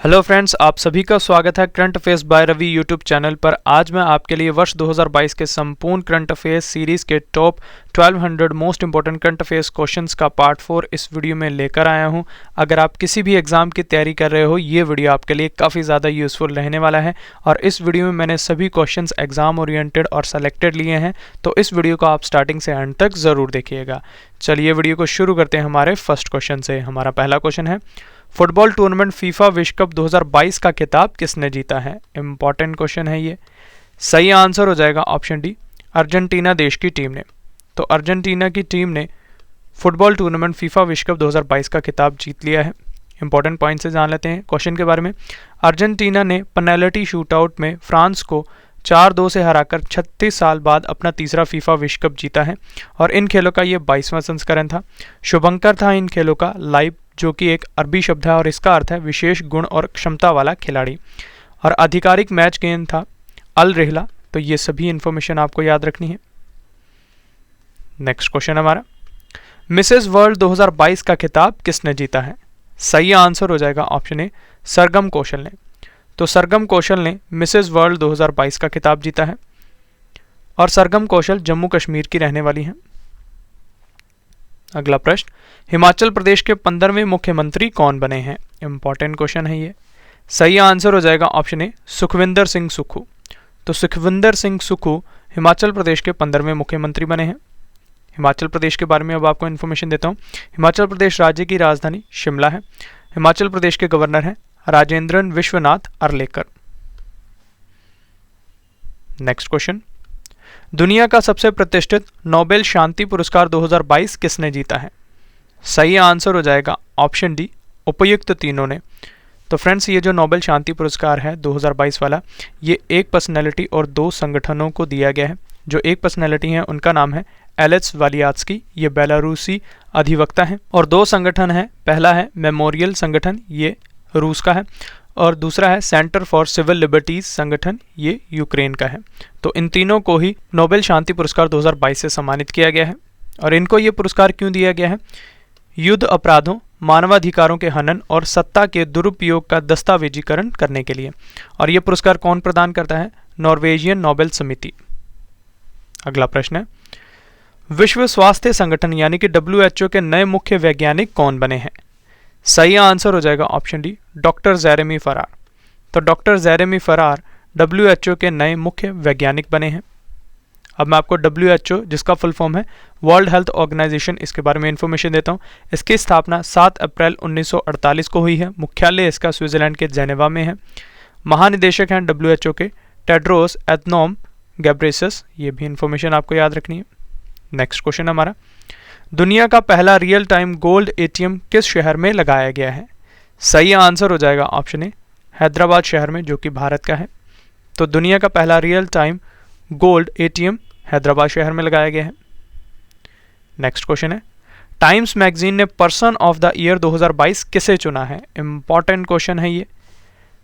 Hello friends, आप सभी का स्वागत है current affairs by Ravi YouTube channel पर। आज मैं आपके लिए वर्ष 2022 के संपूर्ण करंट अफेयर्स सीरीज के top 1200 most important current affairs questions का पार्ट 4 इस वीडियो में लेकर आया हूं। अगर आप किसी भी एग्जाम की तैयारी कर रहे हो, ये वीडियो आपके लिए काफ़ी ज़्यादा यूजफुल रहने वाला है। और इस वीडियो में मैंने सभी क्वेश्चंस एग्जाम ओरिएंटेड और सेलेक्टेड लिए हैं, तो इस वीडियो को आप स्टार्टिंग से एंड तक ज़रूर देखिएगा। चलिए वीडियो को शुरू करते हैं हमारे फर्स्ट क्वेश्चन से। हमारा पहला क्वेश्चन है, फुटबॉल टूर्नामेंट फीफा विश्व कप 2022 का खिताब किसने जीता है? इंपॉर्टेंट क्वेश्चन है ये। सही आंसर हो जाएगा ऑप्शन डी, अर्जेंटीना देश की टीम ने। तो अर्जेंटीना की टीम ने फुटबॉल टूर्नामेंट फीफा विश्व कप 2022 का खिताब जीत लिया है। इंपॉर्टेंट पॉइंट से जान लेते हैं क्वेश्चन के बारे में। अर्जेंटीना ने पेनल्टी शूटआउट में फ्रांस को 4-2 से हराकर 36 साल बाद अपना तीसरा फीफा विश्व कप जीता है और इन खेलों का ये 22वां संस्करण था। शुभंकर था इन खेलों का लाइव, जो कि एक अरबी शब्द है और इसका अर्थ है विशेष गुण और क्षमता वाला खिलाड़ी। और आधिकारिक मैच गेंद था अल रेहला। तो ये सभी इंफॉर्मेशन आपको याद रखनी है। नेक्स्ट क्वेश्चन हमारा, मिसेस वर्ल्ड 2022 का खिताब किसने जीता है? सही आंसर हो जाएगा ऑप्शन ए, सरगम कौशल ने। तो सरगम कौशल ने मिसेस वर्ल्ड 2022 का खिताब जीता है और सरगम कौशल जम्मू कश्मीर की रहने वाली हैं। अगला प्रश्न, हिमाचल प्रदेश के 15वें मुख्यमंत्री कौन बने हैं? इंपॉर्टेंट क्वेश्चन है ये। सही आंसर हो जाएगा ऑप्शन ए, सुखविंदर सिंह सुक्खू। तो सुखविंदर सिंह सुक्खू हिमाचल प्रदेश के 15वें मुख्यमंत्री बने हैं। हिमाचल प्रदेश के बारे में अब आपको इन्फॉर्मेशन देता हूँ। हिमाचल प्रदेश राज्य की राजधानी शिमला है। हिमाचल प्रदेश के गवर्नर हैं राजेंद्रन विश्वनाथ अर्लेकर। नेक्स्ट क्वेश्चन, दुनिया का सबसे प्रतिष्ठित नोबेल शांति पुरस्कार 2022 किसने जीता है? सही आंसर हो जाएगा ऑप्शन डी, उपयुक्त तीनों ने। तो फ्रेंड्स, ये जो नोबेल शांति पुरस्कार है 2022 वाला, ये एक पर्सनैलिटी और दो संगठनों को दिया गया है। जो एक पर्सनैलिटी है उनका नाम है एलेक्स वालियात्स्की, ये बेलारूसी अधिवक्ता हैं। और दो संगठन है, पहला है मेमोरियल संगठन, ये रूस का है, और दूसरा है सेंटर फॉर सिविल लिबर्टीज संगठन, ये यूक्रेन का है। तो इन तीनों को ही नोबेल शांति पुरस्कार 2022 से सम्मानित किया गया है। और इनको ये पुरस्कार क्यों दिया गया है? युद्ध अपराधों, मानवाधिकारों के हनन और सत्ता के दुरुपयोग का दस्तावेजीकरण करने के लिए। और ये पुरस्कार कौन प्रदान करता है? नॉर्वेजियन नोबेल समिति। अगला प्रश्न है, विश्व स्वास्थ्य संगठन यानी कि WHO के नए मुख्य वैज्ञानिक कौन बने हैं? सही आंसर हो जाएगा ऑप्शन डी, डॉक्टर जेरेमी फरार। तो डॉक्टर जेरेमी फरार WHO के नए मुख्य वैज्ञानिक बने हैं। अब मैं आपको WHO, जिसका फुल फॉर्म है वर्ल्ड हेल्थ ऑर्गेनाइजेशन, इसके बारे में इंफॉर्मेशन देता हूँ। इसकी स्थापना 7 अप्रैल 1948 को हुई है। मुख्यालय इसका स्विट्जरलैंड के जेनेवा में है। महानिदेशक हैं WHO के टेड्रोस एथनोम गैब्रेसस। ये भी इंफॉर्मेशन आपको याद रखनी है। नेक्स्ट क्वेश्चन हमारा, दुनिया का पहला रियल टाइम गोल्ड ATM किस शहर में लगाया गया है? सही आंसर हो जाएगा ऑप्शन ए, हैदराबाद शहर में, जो कि भारत का है। तो दुनिया का पहला real time gold ATM Hyderabad शहर में लगाया गया है। नेक्स्ट क्वेश्चन है, टाइम्स मैगजीन ने पर्सन ऑफ द ईयर 2022 किसे चुना है? इंपॉर्टेंट क्वेश्चन है ये।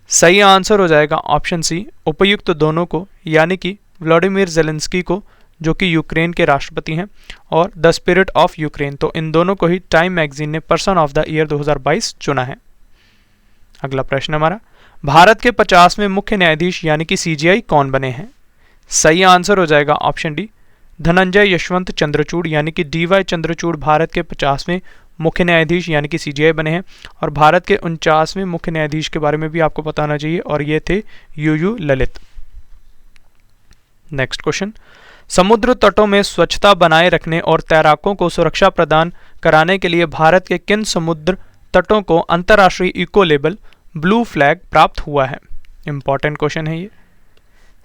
सही आंसर हो जाएगा ऑप्शन सी, उपयुक्त दोनों को, यानी कि व्लादिमीर ज़ेलेंस्की को, जो कि यूक्रेन के राष्ट्रपति हैं, और द स्पिरिट ऑफ यूक्रेन। तो इन दोनों को ही टाइम मैगजीन ने पर्सन ऑफ द ईयर 2022 चुना है। अगला प्रश्न हमारा, भारत के 50वें मुख्य न्यायाधीश यानी कि CJI कौन बने हैं? सही आंसर हो जाएगा ऑप्शन डी, धनंजय यशवंत चंद्रचूड़ यानी कि DY चंद्रचूड़ भारत के 50वें मुख्य न्यायाधीश यानी कि CJI बने हैं। और भारत के 49वें मुख्य न्यायाधीश के बारे में भी आपको पता होना चाहिए, और ये थे UU ललित। नेक्स्ट क्वेश्चन, समुद्र तटों में स्वच्छता बनाए रखने और तैराकों को सुरक्षा प्रदान कराने के लिए भारत के किन समुद्र तटों को अंतर्राष्ट्रीय इको लेबल ब्लू फ्लैग प्राप्त हुआ है? इंपॉर्टेंट क्वेश्चन है ये।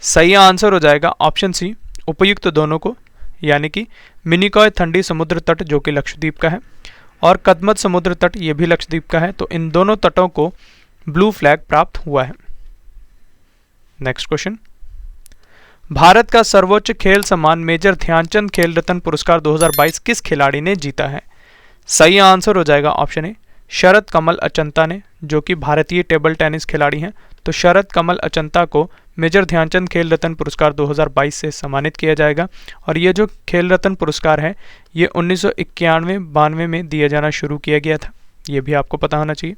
सही आंसर हो जाएगा ऑप्शन सी, उपयुक्त दोनों को, यानी कि मिनिकॉय थंडी समुद्र तट, जो कि लक्षद्वीप का है, और कदमत समुद्र तट, ये भी लक्षद्वीप का है। तो इन दोनों तटों को ब्लू फ्लैग प्राप्त हुआ है। नेक्स्ट क्वेश्चन, भारत का सर्वोच्च खेल सम्मान मेजर ध्यानचंद खेल रत्न पुरस्कार 2022 किस खिलाड़ी ने जीता है? सही आंसर हो जाएगा ऑप्शन ए, शरद कमल अचंता ने, जो कि भारतीय टेबल टेनिस खिलाड़ी हैं। तो शरद कमल अचंता को मेजर ध्यानचंद खेल रत्न पुरस्कार 2022 से सम्मानित किया जाएगा। और ये जो खेल रत्न पुरस्कार है, ये 1991-92 में दिया जाना शुरू किया गया था। ये भी आपको पता होना चाहिए।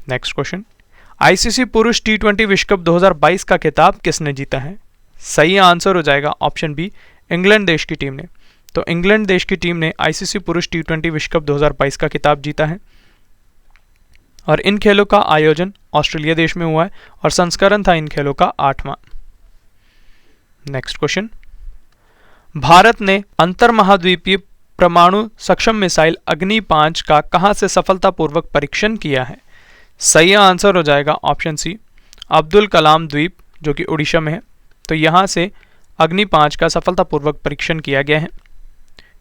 नेक्स्ट क्वेश्चन, आईसीसी पुरुष टी20 विश्व कप 2022 का खिताब किसने जीता है? सही आंसर हो जाएगा ऑप्शन बी, इंग्लैंड देश की टीम ने। तो इंग्लैंड देश की टीम ने आईसीसी पुरुष टी20 विश्व कप 2022 का खिताब जीता है और इन खेलों का आयोजन ऑस्ट्रेलिया देश में हुआ है और संस्करण था इन खेलों का 8वां। नेक्स्ट क्वेश्चन, भारत ने अंतर्महाद्वीपीय परमाणु सक्षम मिसाइल अग्नि 5 का कहां से सफलतापूर्वक परीक्षण किया है? सही आंसर हो जाएगा ऑप्शन सी, अब्दुल कलाम द्वीप जो कि उड़ीसा में है। तो यहां से अग्नि 5 का सफलतापूर्वक परीक्षण किया गया है।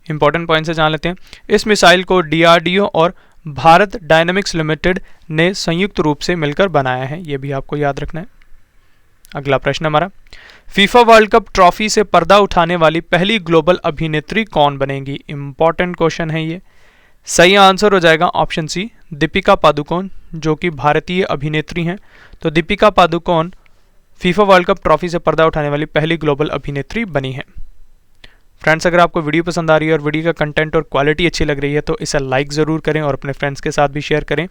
इंपॉर्टेंट पॉइंट से जान लेते हैं। इस मिसाइल को डीआरडीओ और भारत डायनामिक्स लिमिटेड ने संयुक्त रूप से मिलकर बनाया है, यह भी आपको याद रखना है। अगला प्रश्न हमारा, फीफा वर्ल्ड कप ट्रॉफी से पर्दा उठाने वाली पहली ग्लोबल अभिनेत्री कौन बनेगी? इंपॉर्टेंट क्वेश्चन है ये। सही आंसर हो जाएगा ऑप्शन सी, दीपिका पादुकोण जो कि भारतीय अभिनेत्री हैं। तो Deepika Padukone FIFA world cup trophy से पर्दा उठाने वाली पहली ग्लोबल अभिनेत्री बनी है। फ्रेंड्स, अगर आपको वीडियो पसंद आ रही है और वीडियो का कंटेंट और क्वालिटी अच्छी लग रही है तो इसे लाइक ज़रूर करें और अपने फ्रेंड्स के साथ भी शेयर करें।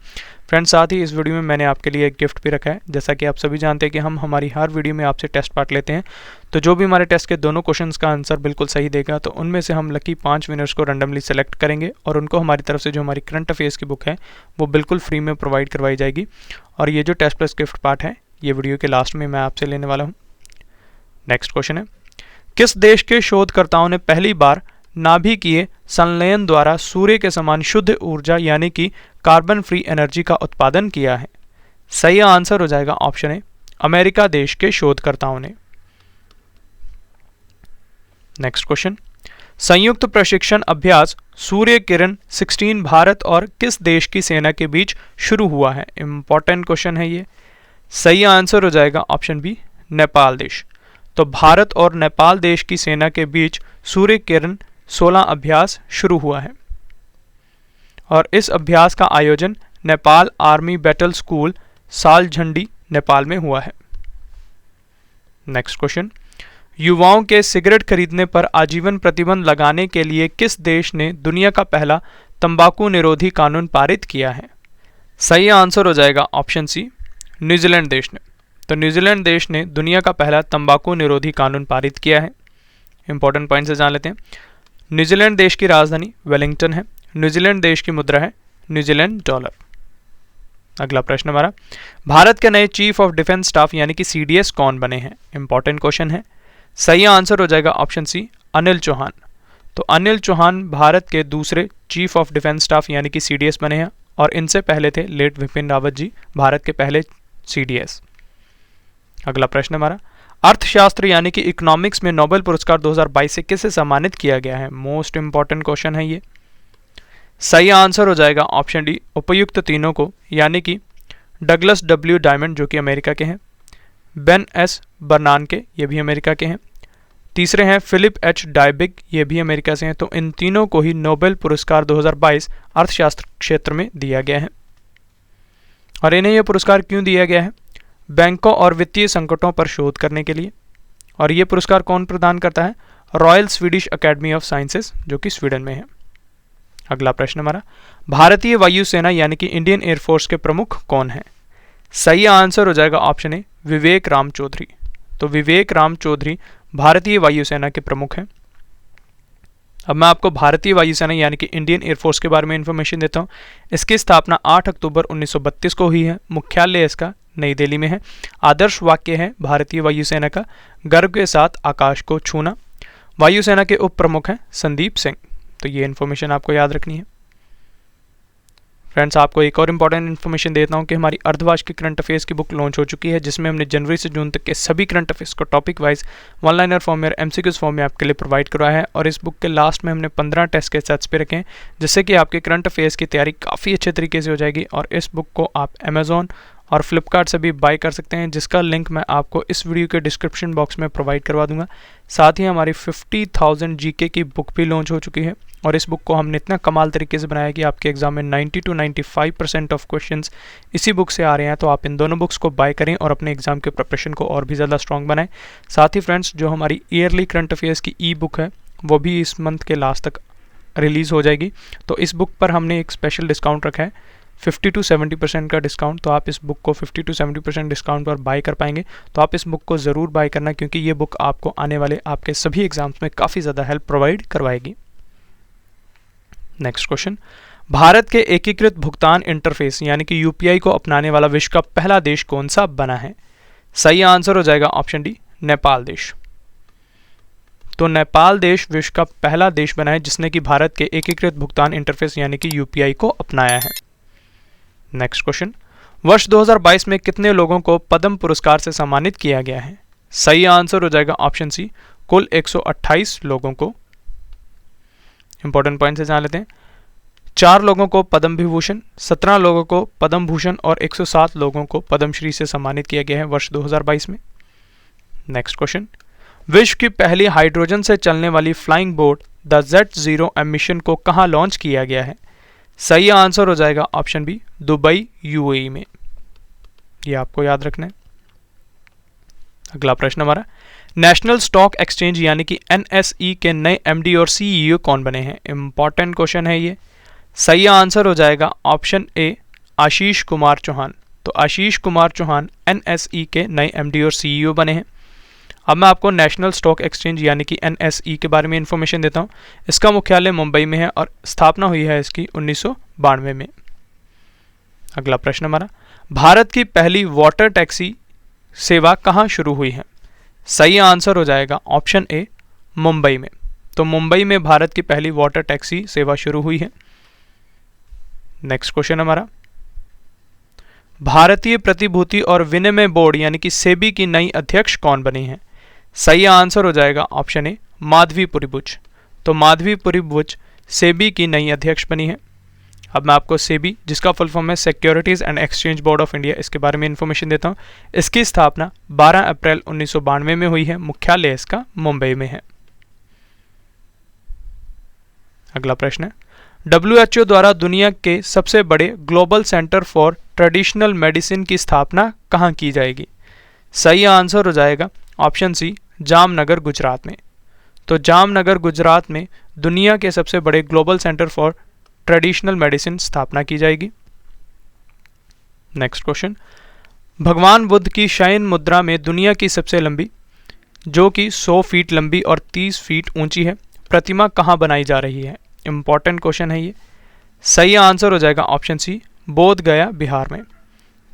फ्रेंड्स, साथ ही इस वीडियो में मैंने आपके लिए एक गिफ्ट भी रखा है। जैसा कि आप सभी जानते हैं कि हम हमारी हर वीडियो में आपसे टेस्ट पार्ट लेते हैं, तो जो भी हमारे टेस्ट के दोनों क्वेश्चंस का आंसर बिल्कुल सही देगा तो उनमें से हम लकी 5 विनर्स को रैंडमली सेलेक्ट करेंगे और उनको हमारी तरफ से जो हमारी करंट अफेयर्स की बुक है वो बिल्कुल फ्री में प्रोवाइड करवाई जाएगी। और ये जो टेस्ट प्लस गिफ्ट पार्ट है ये वीडियो के लास्ट में मैं आपसे लेने वाला हूँ। नेक्स्ट क्वेश्चन है, किस देश के शोधकर्ताओं ने पहली बार नाभिकीय संलयन द्वारा सूर्य के समान शुद्ध ऊर्जा यानी कि कार्बन फ्री एनर्जी का उत्पादन किया है? सही आंसर हो जाएगा ऑप्शन ए, अमेरिका देश के शोधकर्ताओं ने। नेक्स्ट क्वेश्चन, संयुक्त प्रशिक्षण अभ्यास सूर्य किरण 16 भारत और किस देश की सेना के बीच शुरू हुआ है? इंपॉर्टेंट क्वेश्चन है ये। सही आंसर हो जाएगा ऑप्शन बी, नेपाल देश। तो भारत और नेपाल देश की सेना के बीच सूर्य किरण 16 अभ्यास शुरू हुआ है और इस अभ्यास का आयोजन Nepal army battle school Saljhandi Nepal में हुआ है। नेक्स्ट क्वेश्चन, युवाओं के सिगरेट खरीदने पर आजीवन प्रतिबंध लगाने के लिए किस देश ने दुनिया का पहला तंबाकू निरोधी कानून पारित किया है? सही आंसर हो जाएगा ऑप्शन सी, न्यूजीलैंड देश ने। तो न्यूजीलैंड देश ने दुनिया का पहला तंबाकू निरोधी कानून पारित किया है। इंपॉर्टेंट पॉइंट से जान लेते हैं। न्यूजीलैंड देश की राजधानी वेलिंगटन है। न्यूजीलैंड देश की मुद्रा है न्यूजीलैंड डॉलर। अगला प्रश्न हमारा, भारत के नए चीफ ऑफ डिफेंस स्टाफ यानी कि सीडीएस कौन बने हैं? इंपॉर्टेंट क्वेश्चन है। सही आंसर हो जाएगा ऑप्शन सी, अनिल चौहान। तो अनिल चौहान भारत के दूसरे चीफ ऑफ डिफेंस स्टाफ यानी कि सीडीएस बने हैं और इनसे पहले थे लेट विपिन रावत जी, भारत के पहले सीडीएस। अगला प्रश्न हमारा, अर्थशास्त्र यानी कि इकोनॉमिक्स में नोबेल पुरस्कार 2022 से किसे सम्मानित किया गया है? मोस्ट इंपॉर्टेंट क्वेश्चन है ये। सही आंसर हो जाएगा ऑप्शन डी, उपर्युक्त तीनों को, यानी कि डगलस डब्ल्यू डायमंड जो कि अमेरिका के हैं, बेन एस बर्नानके ये भी अमेरिका के हैं, तीसरे हैं फिलिप एच डायबिग ये भी अमेरिका से हैं। तो इन तीनों को ही नोबेल पुरस्कार 2022 अर्थशास्त्र क्षेत्र में दिया गया है। और इन्हें यह पुरस्कार क्यों दिया गया है? बैंकों और वित्तीय संकटों पर शोध करने के लिए। और ये पुरस्कार कौन प्रदान करता है? Royal Swedish academy of sciences जो कि स्वीडन में है। अगला प्रश्न हमारा, भारतीय वायुसेना यानी कि इंडियन एयरफोर्स के प्रमुख कौन हैं? सही आंसर हो जाएगा ऑप्शन ए, विवेक राम चौधरी। तो विवेक राम चौधरी भारतीय वायुसेना के प्रमुख हैं। अब मैं आपको भारतीय वायुसेना यानी कि इंडियन एयरफोर्स के बारे में इंफॉर्मेशन देता हूँ। इसकी स्थापना 8 अक्टूबर 1932 को हुई है। मुख्यालय इसका नई दिल्ली में है। आदर्श वाक्य है भारतीय वायुसेना का, गर्व के साथ आकाश को छूना। वायुसेना के उप प्रमुख हैं संदीप सिंह। तो ये इन्फॉर्मेशन आपको याद रखनी है। फ्रेंड्स, आपको एक और इंपॉर्टेंट इन्फॉर्मेशन देता हूं कि हमारी अर्धवार्षिक करंट अफेयर्स की बुक लॉन्च हो चुकी है, जिसमें हमने जनवरी से जून तक के सभी करंट अफेयर्स को topic wise one liner form में और एमसीक्यूज फॉर्म में आपके लिए प्रोवाइड करवाया है। और इस बुक के लास्ट में हमने 15 टेस्ट के सेट्स पे रखे हैं, जिससे कि आपके करंट अफेयर्स की तैयारी काफ़ी अच्छे तरीके से हो जाएगी। और इस बुक को आप अमेजोन और फ्लिपकार्ट से भी बाय कर सकते हैं, जिसका लिंक मैं आपको इस वीडियो के डिस्क्रिप्शन बॉक्स में प्रोवाइड करवा दूंगा। साथ ही हमारी 50,000 जीके की बुक भी लॉन्च हो चुकी है और इस बुक को हमने इतना कमाल तरीके से बनाया कि आपके एग्जाम में 90 to 95% ऑफ क्वेश्चंस इसी बुक से आ रहे हैं। तो आप इन दोनों बुक्स को बाय करें और अपने एग्जाम के प्रिपरेशन को और भी ज़्यादा स्ट्रॉन्ग बनाएं। साथ ही फ्रेंड्स, जो हमारी ईयरली करंट अफेयर्स की ई बुक है वो भी इस मंथ के लास्ट तक रिलीज़ हो जाएगी। तो इस बुक पर हमने एक स्पेशल डिस्काउंट रखा है 50 to 70% का डिस्काउंट, तो आप इस बुक को 50 to 70% डिस्काउंट पर बाय कर पाएंगे। तो आप इस बुक को ज़रूर बाय करना, क्योंकि ये बुक आपको आने वाले आपके सभी एग्जाम्स में काफ़ी ज़्यादा हेल्प प्रोवाइड करवाएगी। नेक्स्ट क्वेश्चन, भारत के एकीकृत भुगतान इंटरफेस यानी कि यूपीआई को अपनाने वाला विश्व का पहला देश कौन सा बना है? सही आंसर हो जाएगा ऑप्शन डी, नेपाल देश। तो नेपाल देश विश्व का पहला देश बना है जिसने कि भारत के एकीकृत भुगतान इंटरफेस यानी कि यूपीआई को अपनाया है। नेक्स्ट क्वेश्चन, वर्ष 2022 में कितने लोगों को पद्म पुरस्कार से सम्मानित किया गया है? सही आंसर हो जाएगा ऑप्शन सी, कुल 128 लोगों को। इंपॉर्टेंट पॉइंट से जान लेते हैं। 4 लोगों को पद्म विभूषण, 17 लोगों को पद्म भूषण और 107 लोगों को पद्मश्री से सम्मानित किया गया है वर्ष 2022 में। नेक्स्ट क्वेश्चन, विश्व की पहली हाइड्रोजन से चलने वाली flying boat the Z0M mission को कहां लॉन्च किया गया है? सही आंसर हो जाएगा ऑप्शन बी, दुबई UAE में। ये आपको याद रखना है। अगला प्रश्न हमारा, नेशनल स्टॉक एक्सचेंज यानी कि NSE के नए MD और CEO कौन बने हैं? इंपॉर्टेंट क्वेश्चन है ये। सही आंसर हो जाएगा ऑप्शन ए, आशीष कुमार चौहान। तो आशीष कुमार चौहान NSE के नए MD और CEO बने हैं। अब मैं आपको नेशनल स्टॉक एक्सचेंज यानी कि NSE के बारे में इंफॉर्मेशन देता हूं। इसका मुख्यालय मुंबई में है और स्थापना हुई है इसकी 1992 में। अगला प्रश्न हमारा, भारत की पहली वाटर टैक्सी सेवा कहां शुरू हुई है? सही आंसर हो जाएगा ऑप्शन ए, मुंबई में। तो मुंबई में भारत की पहली वाटर टैक्सी सेवा शुरू हुई है। नेक्स्ट क्वेश्चन हमारा, भारतीय प्रतिभूति और विनिमय बोर्ड यानी कि सेबी की नई अध्यक्ष कौन बनी है? सही आंसर हो जाएगा ऑप्शन ए, माधवीपुरी बुच। तो माधवीपुरी बुच सेबी की नई अध्यक्ष बनी है। अब मैं आपको सेबी, जिसका फुल फॉर्म है securities and exchange board of India, इसके बारे में इंफॉर्मेशन देता हूं। इसकी स्थापना 12 अप्रैल 1992 में हुई है। मुख्यालय इसका मुंबई में है। अगला प्रश्न है, WHO द्वारा दुनिया के सबसे बड़े global centre for traditional medicine की स्थापना कहां की जाएगी? सही आंसर हो जाएगा ऑप्शन सी, जामनगर गुजरात में। तो जामनगर गुजरात में दुनिया के सबसे बड़े global centre for traditional medicine स्थापना की जाएगी। नेक्स्ट क्वेश्चन, भगवान बुद्ध की शयन मुद्रा में दुनिया की सबसे लंबी, जो कि 100 फीट लंबी और 30 फीट ऊंची है, प्रतिमा कहां बनाई जा रही है? इंपॉर्टेंट क्वेश्चन है ये। सही आंसर हो जाएगा ऑप्शन सी, बोध गया बिहार में।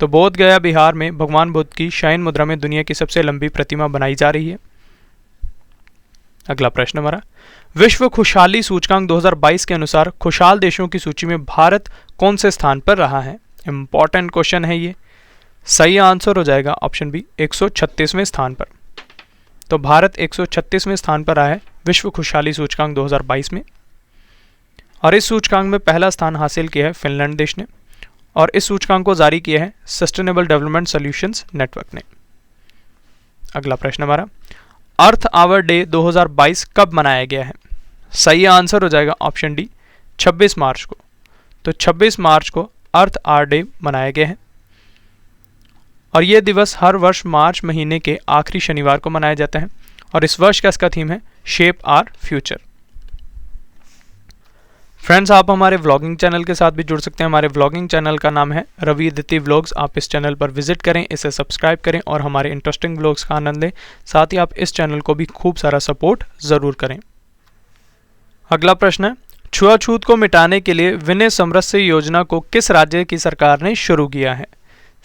तो बोध गया बिहार में भगवान बुद्ध की शयन मुद्रा में दुनिया की सबसे लंबी प्रतिमा बनाई जा रही है। अगला प्रश्न हमारा, विश्व खुशहाली सूचकांक 2022 के अनुसार खुशहाल देशों की सूची में भारत कौन से स्थान पर रहा है? इंपॉर्टेंट क्वेश्चन है ये। सही आंसर हो जाएगा ऑप्शन बी, 136वें स्थान पर। तो भारत 136वें स्थान पर रहा है विश्व खुशहाली सूचकांक 2022 में। और इस सूचकांक में पहला स्थान हासिल किया है फिनलैंड देश ने, और इस सूचकांक को जारी किया है सस्टेनेबल डेवलपमेंट सॉल्यूशंस नेटवर्क ने। अगला प्रश्न हमारा, अर्थ आवर डे 2022 कब मनाया गया है? सही आंसर हो जाएगा ऑप्शन डी, 26 मार्च को। तो 26 मार्च को अर्थ आवर डे मनाया गया है और यह दिवस हर वर्ष मार्च महीने के आखिरी शनिवार को मनाया जाता है। और इस वर्ष का इसका थीम है शेप आवर फ्यूचर। फ्रेंड्स, आप हमारे व्लॉगिंग चैनल के साथ भी जुड़ सकते हैं। हमारे व्लॉगिंग चैनल का नाम है रवि अदिति व्लॉग्स। आप इस चैनल पर विजिट करें, इसे सब्सक्राइब करें और हमारे इंटरेस्टिंग व्लॉग्स का आनंद लें। साथ ही आप इस चैनल को भी खूब सारा सपोर्ट ज़रूर करें। अगला प्रश्न है, छुआछूत को मिटाने के लिए विनय समरस्य योजना को किस राज्य की सरकार ने शुरू किया है?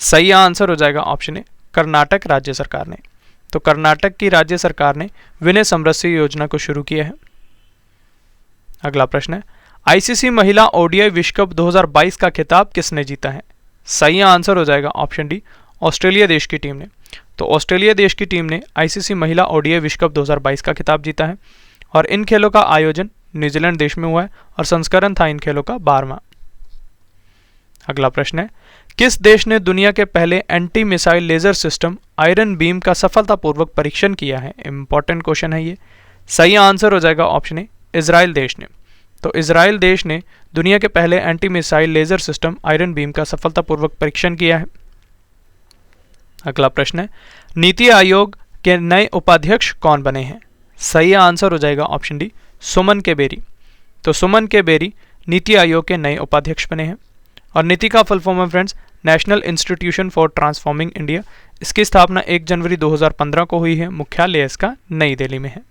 सही आंसर हो जाएगा ऑप्शन ए, कर्नाटक राज्य सरकार ने। तो कर्नाटक की राज्य सरकार ने विनय समरस्य योजना को शुरू किया है। अगला प्रश्न है, ICC महिला ODI विश्व कप 2022 का खिताब किसने जीता है? सही आंसर हो जाएगा ऑप्शन डी, ऑस्ट्रेलिया देश की टीम ने। तो ऑस्ट्रेलिया देश की टीम ने ICC महिला ODI विश्व कप 2022 का खिताब जीता है और इन खेलों का आयोजन न्यूजीलैंड देश में हुआ है और संस्करण था इन खेलों का 12वां। अगला प्रश्न है, किस देश ने दुनिया के पहले anti missile laser system iron beam का सफलतापूर्वक परीक्षण किया है? इंपॉर्टेंट क्वेश्चन है ये। सही आंसर हो जाएगा ऑप्शन ए, इजराइल देश ने। तो इजराइल देश ने दुनिया के पहले anti missile laser system iron beam का सफलतापूर्वक परीक्षण किया है। अगला प्रश्न है, नीति आयोग के नए उपाध्यक्ष कौन बने हैं? सही आंसर हो जाएगा ऑप्शन डी, सुमन के बेरी। तो सुमन के बेरी नीति आयोग के नए उपाध्यक्ष बने हैं और नीति का फुल फॉर्म है friends national institution for transforming India. इसकी स्थापना 1 जनवरी 2015 को हुई है। मुख्यालय इसका नई दिल्ली में है।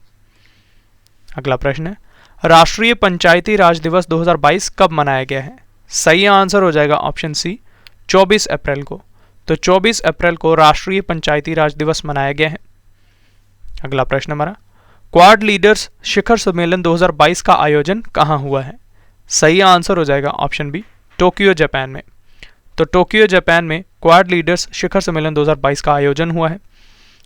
अगला प्रश्न है, राष्ट्रीय पंचायती राज दिवस 2022 कब मनाया गया है? सही आंसर हो जाएगा ऑप्शन सी 24 अप्रैल को। तो 24 अप्रैल को राष्ट्रीय पंचायती राज दिवस मनाया गया है। अगला प्रश्न हमारा, क्वाड लीडर्स शिखर सम्मेलन 2022 का आयोजन कहाँ हुआ है? सही आंसर हो जाएगा ऑप्शन बी टोक्यो जापान में। तो टोक्यो जापान में क्वाड लीडर्स शिखर सम्मेलन 2022 का आयोजन हुआ है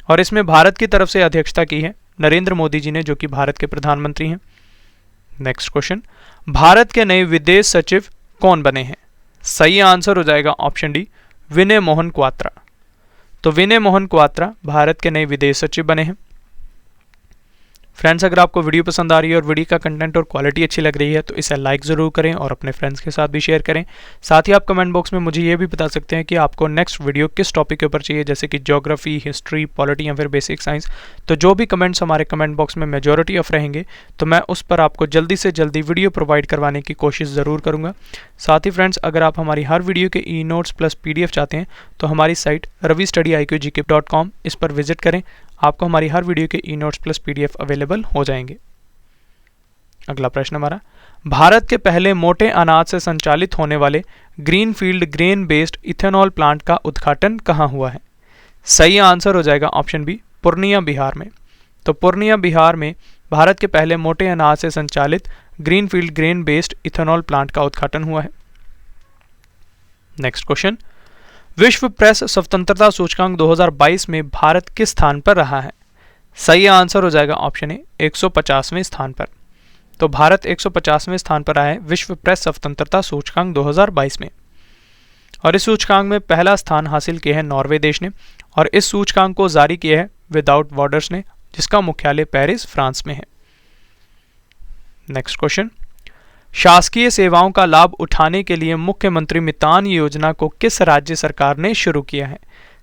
और इसमें भारत की तरफ से अध्यक्षता की है नरेंद्र मोदी जी ने, जो कि भारत के प्रधानमंत्री हैं। नेक्स्ट क्वेश्चन, भारत के नए विदेश सचिव कौन बने हैं? सही आंसर हो जाएगा ऑप्शन डी विनय मोहन क्वात्रा। तो विनय मोहन क्वात्रा भारत के नए विदेश सचिव बने हैं। फ्रेंड्स, अगर आपको वीडियो पसंद आ रही है और वीडियो का कंटेंट और क्वालिटी अच्छी लग रही है तो इसे लाइक ज़रूर करें और अपने फ्रेंड्स के साथ भी शेयर करें। साथ ही आप कमेंट बॉक्स में मुझे ये भी बता सकते हैं कि आपको नेक्स्ट वीडियो किस टॉपिक के ऊपर चाहिए, जैसे कि ज्योग्राफी, हिस्ट्री, पॉलिटी या फिर बेसिक साइंस। तो जो भी कमेंट्स हमारे कमेंट बॉक्स में मेजॉरिटी ऑफ रहेंगे तो मैं उस पर आपको जल्दी से जल्दी वीडियो प्रोवाइड करवाने की कोशिश ज़रूर करूँगा। साथ ही फ्रेंड्स, अगर आप हमारी हर वीडियो के ई नोट्स प्लस PDF चाहते हैं तो हमारी साइट ravistudyIQgk.com इस पर विजिट करें। आपको हमारी हर वीडियो के e notes plus PDF available हो जाएंगे। अगला प्रश्न हमारा, भारत के पहले मोटे अनाज से संचालित होने वाले greenfield grain based ethanol plant का उद्घाटन कहाँ हुआ है? सही आंसर हो जाएगा ऑप्शन बी पूर्णिया बिहार में। तो पूर्णिया बिहार में भारत के पहले मोटे अनाज से संचालित greenfield grain based ethanol plant का उद्घाटन हुआ है। नेक्स्ट क्वेश्चन, विश्व प्रेस स्वतंत्रता सूचकांक 2022 में भारत किस स्थान पर रहा है? सही आंसर हो जाएगा ऑप्शन ए 150वें स्थान पर। तो भारत 150वें स्थान पर आया है विश्व प्रेस स्वतंत्रता सूचकांक 2022 में। और इस सूचकांक में पहला स्थान हासिल किया है नॉर्वे देश ने और इस सूचकांक को जारी किया है विदाउट बॉर्डर्स ने, जिसका मुख्यालय पेरिस, फ्रांस में है। नेक्स्ट क्वेश्चन, शासकीय सेवाओं का लाभ उठाने के लिए मुख्यमंत्री मितान योजना को किस राज्य सरकार ने शुरू किया है?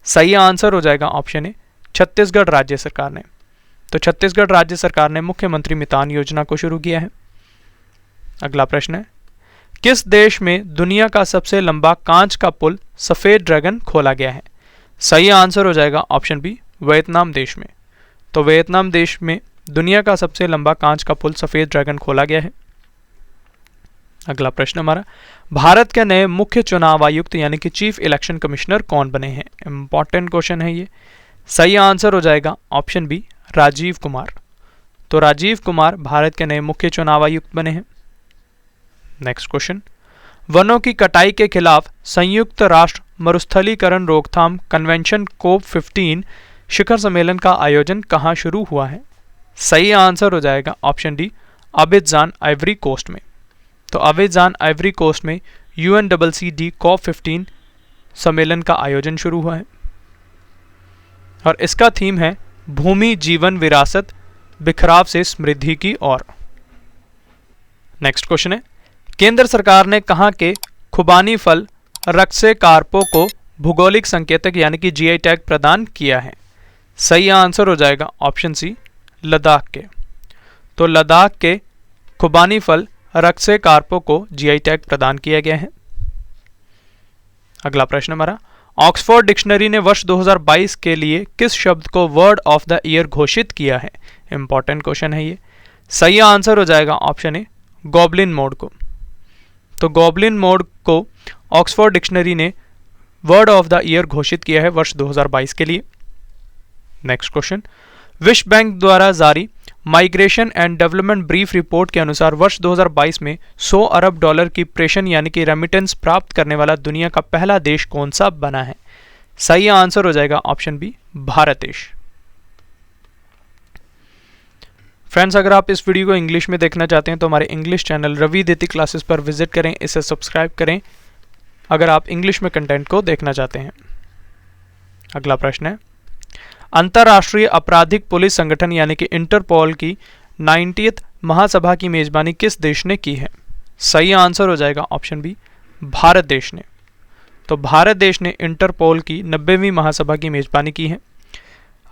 सही आंसर हो जाएगा ऑप्शन ए छत्तीसगढ़ राज्य सरकार ने। तो छत्तीसगढ़ राज्य सरकार ने मुख्यमंत्री मितान योजना को शुरू किया है। अगला प्रश्न है, किस देश में दुनिया का सबसे लंबा कांच का पुल सफेद ड्रैगन खोला गया है? सही आंसर हो जाएगा ऑप्शन बी वियतनाम देश में। तो वियतनाम देश में दुनिया का सबसे लंबा कांच का पुल सफेद ड्रैगन खोला गया है। अगला प्रश्न हमारा, भारत के नए मुख्य चुनाव आयुक्त यानी कि चीफ इलेक्शन कमिश्नर कौन बने हैं? इंपॉर्टेंट क्वेश्चन है ये। सही आंसर हो जाएगा ऑप्शन बी राजीव कुमार। तो राजीव कुमार भारत के नए मुख्य चुनाव आयुक्त बने हैं। नेक्स्ट क्वेश्चन, वनों की कटाई के खिलाफ संयुक्त राष्ट्र मरुस्थलीकरण रोकथाम कन्वेंशन COP15 शिखर सम्मेलन का आयोजन कहाँ शुरू हुआ है? सही आंसर हो जाएगा option D Abidjan Ivory Coast में। तो अबिजान आइवरी कोस्ट में UNCCD COP15 सम्मेलन का आयोजन शुरू हुआ है और इसका थीम है भूमि जीवन विरासत बिखराव से समृद्धि की ओर। नेक्स्ट क्वेश्चन है, केंद्र सरकार ने कहाँ के खुबानी फल रक्से कार्पो को भौगोलिक संकेतक यानी कि GI टैग प्रदान किया है? सही आंसर हो जाएगा ऑप्शन सी लद्दाख के। तो लद्दाख के खुबानी फल रक्से कार्पो को GI टैग प्रदान किया गया है। अगला प्रश्न हमारा, ऑक्सफोर्ड डिक्शनरी ने वर्ष 2022 के लिए किस शब्द को वर्ड ऑफ द ईयर घोषित किया है? इंपॉर्टेंट क्वेश्चन है ये। सही आंसर हो जाएगा ऑप्शन ए गॉबलिन मोड को। तो गॉबलिन मोड को ऑक्सफोर्ड डिक्शनरी ने वर्ड ऑफ द ईयर घोषित किया है वर्ष 2022 के लिए। नेक्स्ट क्वेश्चन, विश्व बैंक द्वारा जारी migration and development brief report के अनुसार वर्ष 2022 में 100 अरब डॉलर की प्रेषण यानी कि रेमिटेंस प्राप्त करने वाला दुनिया का पहला देश कौन सा बना है? सही आंसर हो जाएगा ऑप्शन बी भारत देश। फ्रेंड्स, अगर आप इस वीडियो को इंग्लिश में देखना चाहते हैं तो हमारे इंग्लिश चैनल रवि दिति क्लासेस पर विजिट करें, इसे सब्सक्राइब करें अगर आप इंग्लिश में कंटेंट को देखना चाहते हैं। अगला प्रश्न है, अंतर्राष्ट्रीय आपराधिक पुलिस संगठन यानी कि इंटरपोल की 90th महासभा की मेजबानी किस देश ने की है? सही आंसर हो जाएगा ऑप्शन बी भारत देश ने। तो भारत देश ने इंटरपोल की 90वीं महासभा की मेजबानी की है।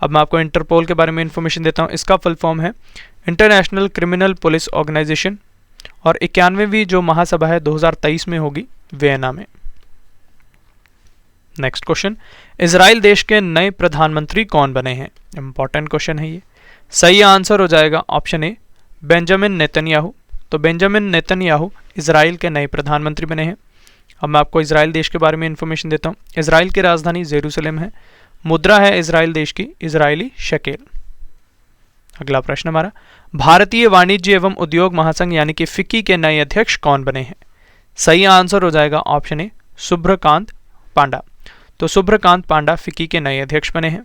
अब मैं आपको इंटरपोल के बारे में इंफॉर्मेशन देता हूं। इसका फुल फॉर्म है इंटरनेशनल क्रिमिनल पुलिस ऑर्गेनाइजेशन और 91वीं जो महासभा है 2023 में होगी वियना में। नेक्स्ट क्वेश्चन, इजराइल देश के नए प्रधानमंत्री कौन बने हैं? इंपॉर्टेंट क्वेश्चन है ये। सही आंसर हो जाएगा ऑप्शन ए, बेंजामिन नेतन्याहू। तो बेंजामिन नेतन्याहू इजराइल के नए प्रधानमंत्री बने हैं। अब मैं आपको इजराइल देश के बारे में इंफॉर्मेशन देता हूँ। इजराइल की राजधानी जेरूसलम है। मुद्रा है इजराइल देश की इजरायली शकेल। अगला प्रश्न हमारा, भारतीय वाणिज्य एवं उद्योग महासंघ यानी कि फिक्की के नए अध्यक्ष कौन बने हैं? सही आंसर हो जाएगा ऑप्शन ए, सुब्रकांत पांडा। तो सुब्रकांत पांडा फिक्की के नए अध्यक्ष बने हैं।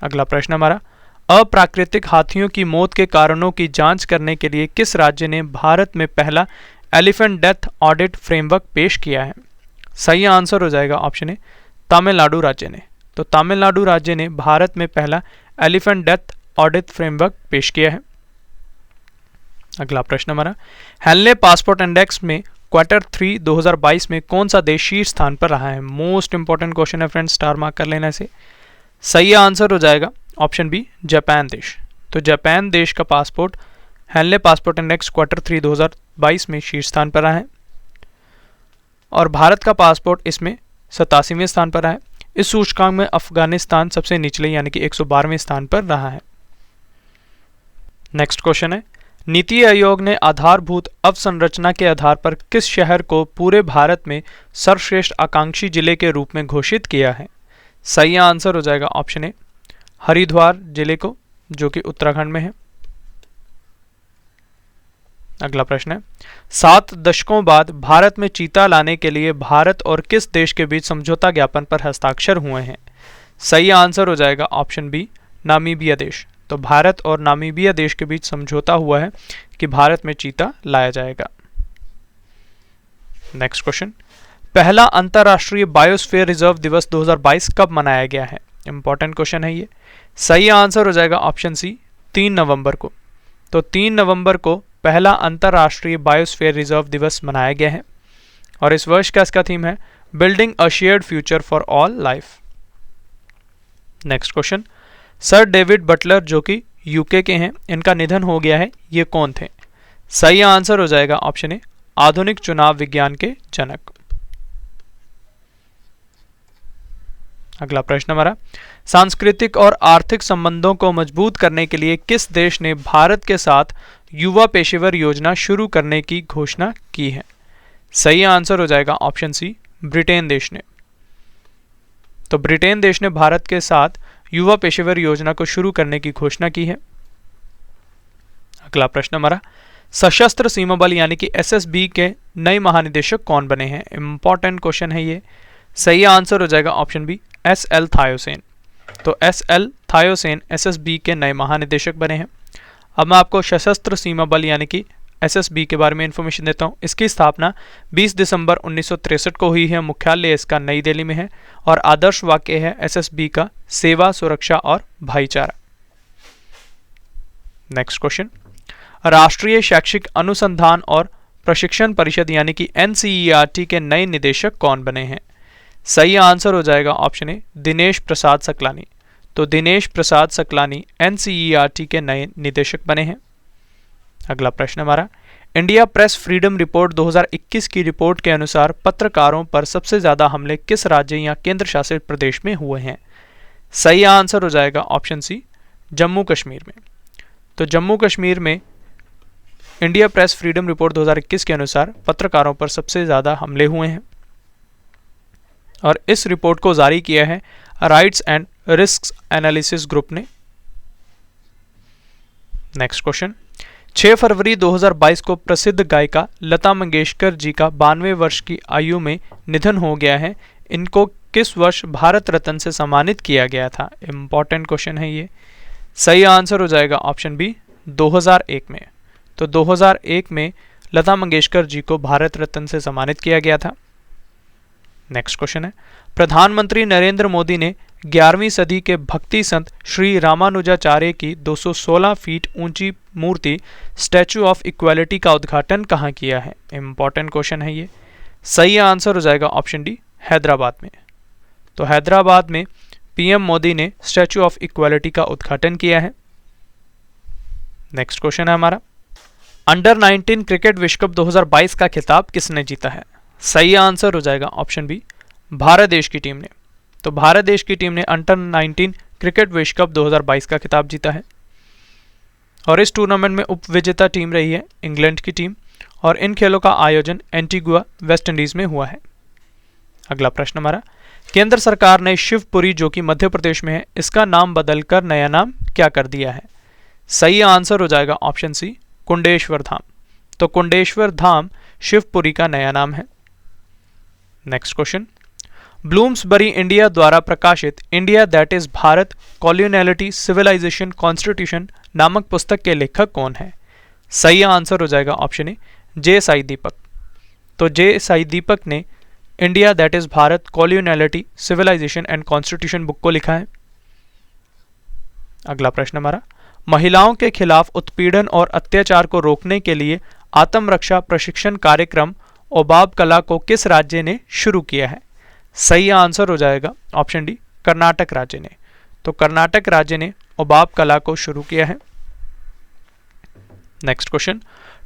अगला प्रश्न हमारा, अप्राकृतिक हाथियों की मौत के कारणों की जांच करने के लिए किस राज्य ने भारत में पहला एलिफेंट डेथ ऑडिट फ्रेमवर्क पेश किया है? सही आंसर हो जाएगा ऑप्शन ए, तमिलनाडु राज्य ने। तो तमिलनाडु राज्य ने भारत में पहला एलिफेंट डेथ ऑडिट फ्रेमवर्क पेश किया है। अगला प्रश्न हमारा, हेनले पासपोर्ट इंडेक्स में Q3 2022 में कौन सा देश शीर्ष स्थान पर रहा है? मोस्ट इंपॉर्टेंट क्वेश्चन है फ्रेंड्स, स्टार मार्क कर लेना इसे। सही आंसर हो जाएगा ऑप्शन बी, जापान देश। तो जापान देश का passport Henley passport index Q3 2022 में शीर्ष स्थान पर रहा है और भारत का पासपोर्ट इसमें 87वें स्थान पर रहा है। इस सूचकांक में अफगानिस्तान सबसे निचले यानी कि 112वें स्थान पर रहा है। नेक्स्ट क्वेश्चन है, नीति आयोग ने आधारभूत अवसंरचना के आधार पर किस शहर को पूरे भारत में सर्वश्रेष्ठ आकांक्षी जिले के रूप में घोषित किया है? सही आंसर हो जाएगा ऑप्शन ए, हरिद्वार जिले को, जो कि उत्तराखंड में है। अगला प्रश्न है, 7 दशकों बाद भारत में चीता लाने के लिए भारत और किस देश के बीच समझौता ज्ञापन पर हस्ताक्षर हुए हैं? सही आंसर हो जाएगा ऑप्शन बी, नामीबिया देश। तो भारत और नामीबिया देश के बीच समझौता हुआ है कि भारत में चीता लाया जाएगा। नेक्स्ट क्वेश्चन, पहला अंतर्राष्ट्रीय बायोस्फीयर रिजर्व दिवस 2022 कब मनाया गया है? इंपॉर्टेंट क्वेश्चन है ये। सही आंसर हो जाएगा ऑप्शन सी, 3 नवंबर को। तो 3 नवंबर को पहला अंतर्राष्ट्रीय बायोस्फीयर रिजर्व दिवस मनाया गया है और इस वर्ष का इसका थीम है building a shared future for all life. Next question, sir David Butler जो कि यूके के हैं, इनका निधन हो गया है, ये कौन थे? सही आंसर हो जाएगा ऑप्शन ए, आधुनिक चुनाव विज्ञान के जनक। अगला प्रश्न हमारा, सांस्कृतिक और आर्थिक संबंधों को मजबूत करने के लिए किस देश ने भारत के साथ युवा पेशेवर योजना शुरू करने की घोषणा की है? सही आंसर हो जाएगा ऑप्शन सी, ब्रिटेन देश ने। तो ब्रिटेन देश ने भारत के साथ युवा पेशेवर योजना को शुरू करने की घोषणा की है। अगला प्रश्न हमारा, सशस्त्र सीमा बल यानी कि एसएसबी के नए महानिदेशक कौन बने हैं? इंपॉर्टेंट क्वेश्चन है ये। सही आंसर हो जाएगा ऑप्शन बी, एसएल थायोसेन। तो एसएल थायोसेन एसएसबी के नए महानिदेशक बने हैं। अब मैं आपको सशस्त्र सीमा बल यानी कि एसएसबी के बारे में इंफॉर्मेशन देता हूँ। इसकी स्थापना 20 दिसंबर 1963 को हुई है। मुख्यालय इसका नई दिल्ली में है और आदर्श वाक्य है एसएसबी का सेवा, सुरक्षा और भाईचारा। नेक्स्ट क्वेश्चन, राष्ट्रीय शैक्षिक अनुसंधान और प्रशिक्षण परिषद यानी कि एनसीईआरटी के नए निदेशक कौन बने हैं? सही आंसर हो जाएगा ऑप्शन ए, दिनेश प्रसाद सकलानी। तो दिनेश प्रसाद सकलानी एनसीईआरटी के नए निदेशक बने हैं। अगला प्रश्न हमारा, इंडिया प्रेस फ्रीडम रिपोर्ट 2021 की रिपोर्ट के अनुसार पत्रकारों पर सबसे ज्यादा हमले किस राज्य या केंद्र शासित प्रदेश में हुए हैं? सही आंसर हो जाएगा ऑप्शन सी, जम्मू कश्मीर में। तो जम्मू कश्मीर में इंडिया प्रेस फ्रीडम रिपोर्ट 2021 के अनुसार पत्रकारों पर सबसे ज्यादा हमले हुए हैं और इस रिपोर्ट को जारी किया है rights and risk analysis group ने। नेक्स्ट क्वेश्चन, 6 फरवरी 2022 को प्रसिद्ध गायिका लता मंगेशकर जी का 92 वर्ष की आयु में निधन हो गया है। इनको किस वर्ष भारत रत्न से सम्मानित किया गया था? इंपॉर्टेंट क्वेश्चन है ये। सही आंसर हो जाएगा ऑप्शन बी, 2001 में। तो 2001 में लता मंगेशकर जी को भारत रत्न से सम्मानित किया गया था। नेक्स्ट क्वेश्चन है, प्रधानमंत्री नरेंद्र मोदी ने 11वीं सदी के भक्ति संत श्री रामानुजाचार्य की 216 फीट ऊंची मूर्ति स्टैचू ऑफ इक्वालिटी का उद्घाटन कहाँ किया है? इंपॉर्टेंट क्वेश्चन है ये। सही आंसर हो जाएगा ऑप्शन डी, हैदराबाद में। तो हैदराबाद में पीएम मोदी ने स्टैचू ऑफ इक्वालिटी का उद्घाटन किया है। नेक्स्ट क्वेश्चन है हमारा, अंडर 19 क्रिकेट विश्व कप 2022 का खिताब किसने जीता है? सही आंसर हो जाएगा ऑप्शन बी, भारत देश की टीम ने। तो भारत देश की टीम ने अंडर 19 क्रिकेट विश्व कप 2022 का खिताब जीता है और इस टूर्नामेंट में उपविजेता टीम रही है इंग्लैंड की टीम और इन खेलों का आयोजन एंटीगुआ वेस्ट इंडीज में हुआ है। अगला प्रश्न हमारा, केंद्र सरकार ने शिवपुरी जो कि मध्य प्रदेश में है इसका नाम बदलकर नया नाम क्या कर दिया है? सही आंसर हो जाएगा ऑप्शन सी, कुंडेश्वर धाम। तो कुंडेश्वर धाम शिवपुरी का नया नाम है। नेक्स्ट क्वेश्चन, ब्लूम्सबरी इंडिया द्वारा प्रकाशित India that is Bharat coloniality civilisation constitution नामक पुस्तक के लेखक कौन है? सही आंसर हो जाएगा ऑप्शन ए, जे साई दीपक। तो जे साई दीपक ने India that is Bharat coloniality civilisation and constitution book को लिखा है। अगला प्रश्न हमारा, महिलाओं के खिलाफ उत्पीड़न और अत्याचार को रोकने के लिए आत्मरक्षा प्रशिक्षण कार्यक्रम ओबाब कला को किस राज्य ने शुरू किया है? सही आंसर हो जाएगा ऑप्शन डी, कर्नाटक राज्य ने। तो कर्नाटक राज्य ने ओबाब कला को शुरू किया है। Next question,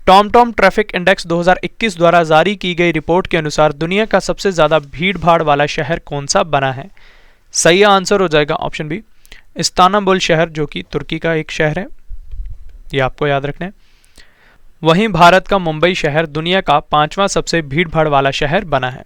TomTom traffic index 2021 द्वारा जारी की गई रिपोर्ट के अनुसार दुनिया का सबसे ज्यादा भीड़ भाड़ वाला शहर कौन सा बना है? सही आंसर हो जाएगा ऑप्शन बी, इस्तांबुल शहर जो कि तुर्की का एक शहर है, ये आपको याद रखना है। वहीं भारत का मुंबई शहर दुनिया का 5वां सबसे भीड़ भाड़ वाला शहर बना है।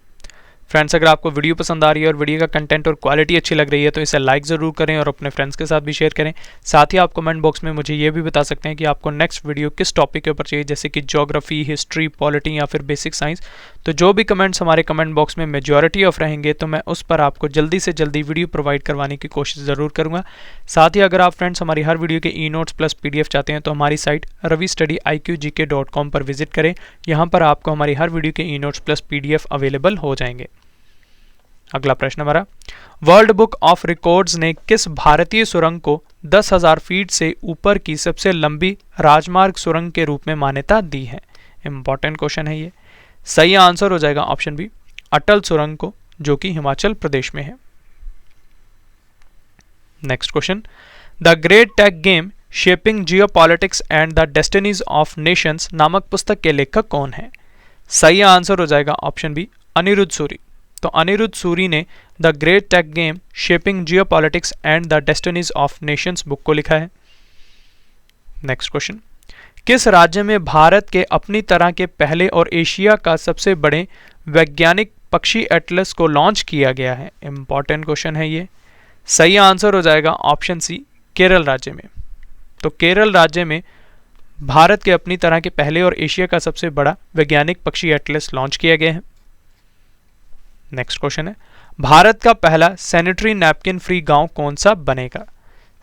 फ्रेंड्स, अगर आपको वीडियो पसंद आ रही है और वीडियो का कंटेंट और क्वालिटी अच्छी लग रही है तो इसे लाइक ज़रूर करें और अपने फ्रेंड्स के साथ भी शेयर करें। साथ ही आप कमेंट बॉक्स में मुझे ये भी बता सकते हैं कि आपको नेक्स्ट वीडियो किस टॉपिक के ऊपर चाहिए, जैसे कि ज्योग्राफी, हिस्ट्री, पॉलिटी या फिर बेसिक साइंस। तो जो भी कमेंट्स हमारे कमेंट बॉक्स में मेजॉरिटी ऑफ रहेंगे तो मैं उस पर आपको जल्दी से जल्दी वीडियो प्रोवाइड करवाने की कोशिश ज़रूर करूँगा। साथ ही अगर आप फ्रेंड्स हमारी हर वीडियो के ई नोट्स प्लस PDF चाहते हैं तो हमारी साइट ravistudy.iqgk.com पर विजिट करें। यहाँ पर आपको हमारी हर वीडियो के e notes plus PDF available हो जाएंगे। अगला प्रश्न हमारा, वर्ल्ड बुक ऑफ रिकॉर्ड्स ने किस भारतीय सुरंग को 10,000 फीट से ऊपर की सबसे लंबी राजमार्ग सुरंग के रूप में मान्यता दी है? इंपॉर्टेंट क्वेश्चन है ये। सही आंसर हो जाएगा ऑप्शन बी, अटल सुरंग को जो कि हिमाचल प्रदेश में है। Next question, the great tech game shaping geopolitics and the destinies of nations नामक पुस्तक के लेखक कौन है? सही आंसर हो जाएगा ऑप्शन बी, अनिरुद्ध सूरी। तो अनिरुद्ध सूरी ने the great tech game shaping geopolitics and the destinies of nations book को लिखा है। नेक्स्ट क्वेश्चन, किस राज्य में भारत के अपनी तरह के पहले और एशिया का सबसे बड़े वैज्ञानिक पक्षी एटलस को लॉन्च किया गया है? इंपॉर्टेंट क्वेश्चन है ये। सही आंसर हो जाएगा ऑप्शन सी, केरल राज्य में। तो केरल राज्य में भारत के अपनी तरह के पहले और एशिया का सबसे बड़ा वैज्ञानिक पक्षी एटलस लॉन्च किया गया है। नेक्स्ट क्वेश्चन है, भारत का पहला सैनिटरी नैपकिन फ्री गांव कौन सा बनेगा?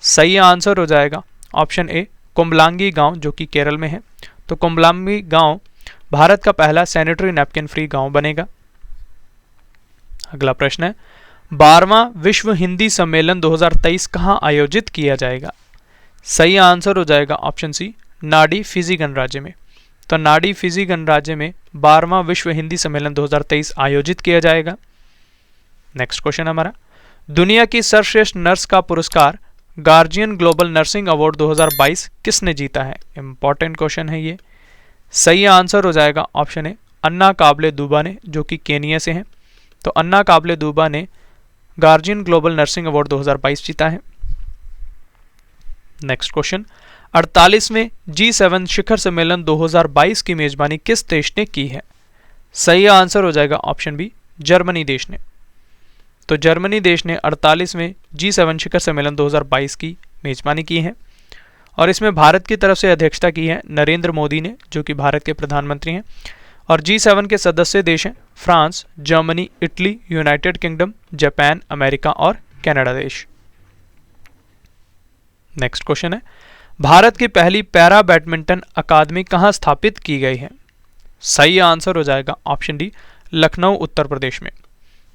सही आंसर हो जाएगा ऑप्शन ए, कुंबलांगी गांव जो कि केरल में है। तो कुंबलांगी गांव भारत का पहला सैनिटरी नैपकिन फ्री गांव बनेगा। अगला प्रश्न है, 12वां विश्व हिंदी सम्मेलन 2023 कहां आयोजित किया जाएगा? सही आंसर हो जाएगा ऑप्शन सी, नाडी फिजी गणराज्य में। तो नाडी फिजी गणराज्य में 12वां विश्व हिंदी सम्मेलन 2023 आयोजित किया जाएगा। नेक्स्ट क्वेश्चन हमारा, दुनिया की सर्वश्रेष्ठ नर्स का पुरस्कार गार्जियन ग्लोबल नर्सिंग अवार्ड 2022 किसने जीता है? इंपॉर्टेंट क्वेश्चन है ये। सही आंसर हो जाएगा ऑप्शन ए, अन्ना काबले दूबा ने जो कि केनिया से हैं। तो अन्ना काबले दूबा ने गार्जियन ग्लोबल नर्सिंग अवार्ड 2022 जीता है। नेक्स्ट क्वेश्चन, 48वें G7 शिखर सम्मेलन 2022 की मेजबानी किस देश ने की है? सही आंसर हो जाएगा ऑप्शन बी, जर्मनी देश ने। तो जर्मनी देश ने 48वें G7 शिखर सम्मेलन 2022 की मेजबानी की है और इसमें भारत की तरफ से अध्यक्षता की है नरेंद्र मोदी ने जो कि भारत के प्रधानमंत्री हैं। और G7 के सदस्य देश हैं France, Germany, Italy, United kingdom, Japan, America और कनाडा देश। नेक्स्ट क्वेश्चन है, भारत की पहली पैरा बैडमिंटन अकादमी कहां स्थापित की गई है? सही आंसर हो जाएगा ऑप्शन डी, लखनऊ उत्तर प्रदेश में।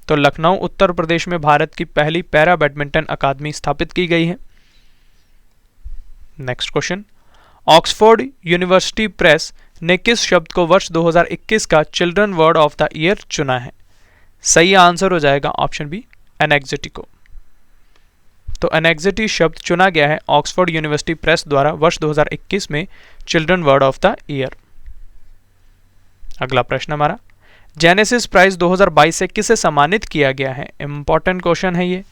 तो लखनऊ उत्तर प्रदेश में भारत की पहली पैरा बैडमिंटन अकादमी स्थापित की गई है। Next question, Oxford university press ने किस शब्द को वर्ष 2021 का children word of the year चुना है? सही आंसर हो जाएगा ऑप्शन बी, एनेक्सिटी को। तो एनेक्सिटी शब्द चुना गया है ऑक्सफोर्ड यूनिवर्सिटी प्रेस द्वारा वर्ष 2021 में children word of the year. अगला प्रश्न हमारा, जेनेसिस प्राइज 2022 से किसे सम्मानित किया गया है? इंपॉर्टेंट क्वेश्चन है ये।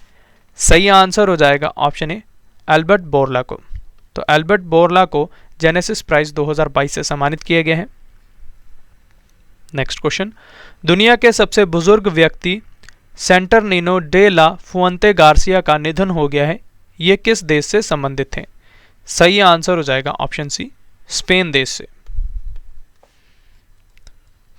सही आंसर हो जाएगा ऑप्शन ए, एल्बर्ट बोरला को। तो एल्बर्ट बोरला को जेनेसिस प्राइज 2022 से सम्मानित किया गया है। नेक्स्ट क्वेश्चन, दुनिया के सबसे बुजुर्ग व्यक्ति सेंटरनिनो डे ला फुएंते गार्सिया का निधन हो गया है, ये किस देश से संबंधित थे? सही आंसर हो जाएगा ऑप्शन सी, स्पेन देश से।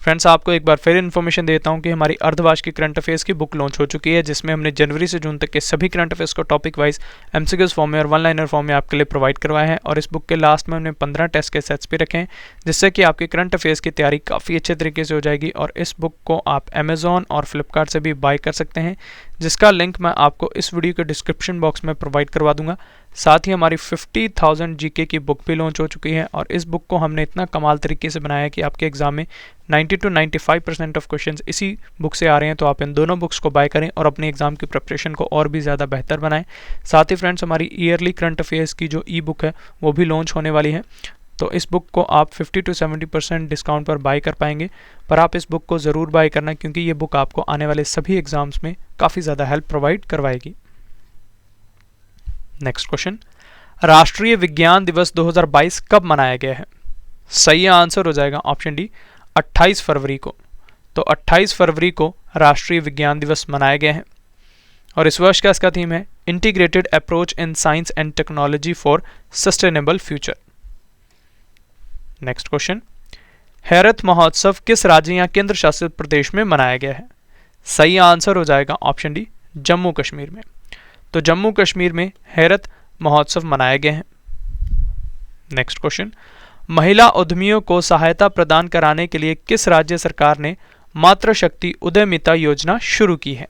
फ्रेंड्स, आपको एक बार फिर इन्फॉर्मेशन देता हूं कि हमारी अर्धवार्षिक की करंट अफेयर्स की बुक लॉन्च हो चुकी है, जिसमें हमने जनवरी से जून तक के सभी करंट अफेयर्स को टॉपिक वाइज एमसीक्यूज फॉर्म में और वन लाइनर फॉर्म में आपके लिए प्रोवाइड करवाया है। और इस बुक के लास्ट में हमने 15 टेस्ट के सेट्स भी रखे हैं, जिससे कि आपकी करंट अफेयर्स की तैयारी काफ़ी अच्छे तरीके से हो जाएगी। और इस बुक को आप अमेजॉन और फ्लिपकार्ट से भी बाय कर सकते हैं, जिसका लिंक मैं आपको इस वीडियो के डिस्क्रिप्शन बॉक्स में प्रोवाइड करवा दूंगा। साथ ही हमारी 50,000 जीके की बुक भी लॉन्च हो चुकी है, और इस बुक को हमने इतना कमाल तरीके से बनाया है कि आपके एग्जाम में 90 to 95% ऑफ क्वेश्चंस इसी बुक से आ रहे हैं। तो आप इन दोनों बुक्स को बाय करें और अपने एग्जाम की प्रिपरेशन को और भी ज़्यादा बेहतर बनाएं। साथ ही फ्रेंड्स, हमारी ईयरली करंट अफेयर्स की जो ई बुक है वो भी लॉन्च होने वाली है, तो इस बुक को आप 50 to 70% डिस्काउंट पर बाय कर पाएंगे। पर आप इस बुक को ज़रूर बाय करना, क्योंकि ये बुक आपको आने वाले सभी एग्जाम्स में काफ़ी ज़्यादा हेल्प प्रोवाइड करवाएगी। नेक्स्ट क्वेश्चन, राष्ट्रीय विज्ञान दिवस 2022 कब मनाया गया है? सही आंसर हो जाएगा ऑप्शन डी, 28 फरवरी को। तो 28 फरवरी को राष्ट्रीय विज्ञान दिवस मनाया गया है, और इस वर्ष का इसका थीम है integrated approach in science and technology for sustainable future. Next question, हैरत महोत्सव किस राज्य या केंद्र शासित प्रदेश में मनाया गया है? सही आंसर हो जाएगा ऑप्शन डी, जम्मू कश्मीर में। तो जम्मू कश्मीर में हैरत महोत्सव मनाया गया है। नेक्स्ट क्वेश्चन, महिला उद्यमियों को सहायता प्रदान कराने के लिए किस राज्य सरकार ने मातृशक्ति उद्यमिता योजना शुरू की है?